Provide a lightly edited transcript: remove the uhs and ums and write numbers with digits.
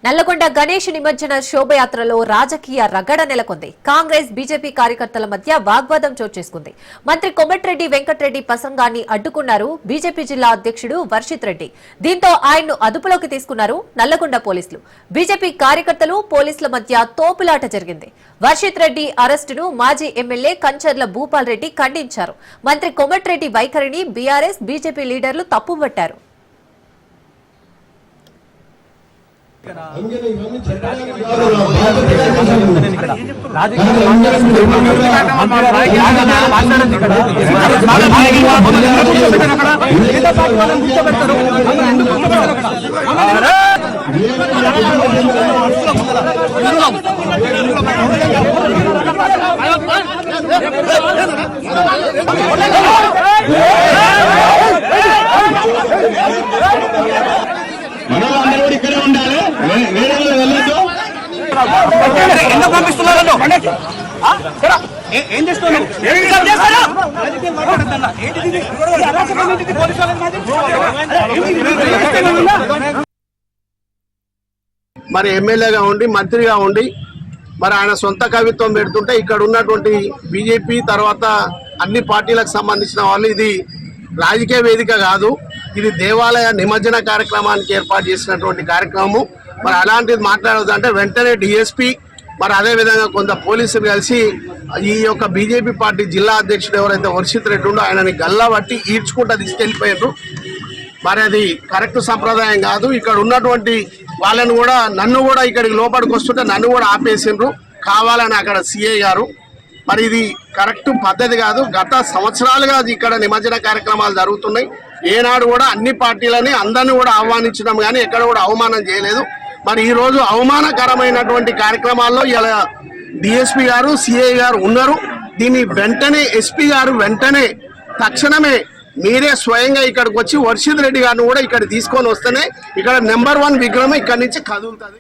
నల్లగొండ గణేష్ నిమజ్జన శోభయాత్రలో రాజకీయ రగడ నెలకొంది. కాంగ్రెస్ బీజేపీ కార్యకర్తల మధ్య వాగ్వాదం చోటు చేసుకుంది. మంత్రి కోమటిరెడ్డి వెంకటరెడ్డి ప్రసంగాన్ని అడ్డుకున్నారు బీజేపీ జిల్లా అధ్యక్షుడు వర్షిత్ రెడ్డి. దీంతో ఆయన్ను అదుపులోకి తీసుకున్నారు నల్లగొండ పోలీసులు. బీజేపీ కార్యకర్తలు పోలీసుల మధ్య తోపులాట జరిగింది. వర్షిత్ రెడ్డి అరెస్టును మాజీ ఎమ్మెల్యే కంచర్ల భూపాల్ రెడ్డి ఖండించారు. మంత్రి కోమటిరెడ్డి వైఖరిని బీఆర్ఎస్ బీజేపీ లీడర్లు తప్పుపట్టారు. ఇక్కడే ఉండాలి, వేరే వాళ్ళు వెళ్ళొద్దు. ఎందుకు పంపిస్తున్నారు? ఏం చేస్తున్నారు? మరి ఎమ్మెల్యేగా ఉండి మంత్రిగా ఉండి మరి ఆయన సొంత కవిత్వం పెడుతుంటే ఇక్కడ ఉన్నటువంటి బీజేపీ తర్వాత అన్ని పార్టీలకు సంబంధించిన వాళ్ళు ఇది రాజకీయ వేదిక కాదు, ఇది దేవాలయ నిమజ్జన కార్యక్రమానికి ఏర్పాటు చేసినటువంటి కార్యక్రమము. మరి అలాంటిది మాట్లాడదు అంటే వెంటనే డిఎస్పీ మరి అదేవిధంగా కొంత పోలీసులు కలిసి ఈ యొక్క బీజేపీ పార్టీ జిల్లా అధ్యక్షుడు ఎవరైతే వర్షిత్ రెడ్డి ఉండో ఆయనని గల్లాబట్టి ఈడ్చుకుంటూ తీసుకెళ్ళిపోయారు. మరి అది కరెక్ట్ సంప్రదాయం కాదు. ఇక్కడ ఉన్నటువంటి వాళ్ళని కూడా నన్ను కూడా ఇక్కడికి లోపలికి వస్తుంటే నన్ను కూడా ఆపేసిండ్రు కావాలని అక్కడ సిఐ గారు. మరి ఇది కరెక్ట్ పద్ధతి కాదు. గత సంవత్సరాలుగా ఇక్కడ నిమజ్జన కార్యక్రమాలు జరుగుతున్నాయి. ఏనాడు కూడా అన్ని పార్టీలని అందరినీ కూడా ఆహ్వానించడం కానీ ఎక్కడ కూడా అవమానం చేయలేదు. మరి ఈ రోజు అవమానకరమైనటువంటి కార్యక్రమాల్లో ఇలా డిఎస్పీ గారు సిఐ గారు ఉన్నారు. దీన్ని వెంటనే ఎస్పీ గారు వెంటనే తక్షణమే మీరే స్వయంగా ఇక్కడికి వచ్చి వర్షిత్ రెడ్డి గారిని కూడా ఇక్కడ తీసుకొని వస్తేనే ఇక్కడ నెంబర్ 1 విగ్రహం ఇక్కడి నుంచి కదులుతుంది.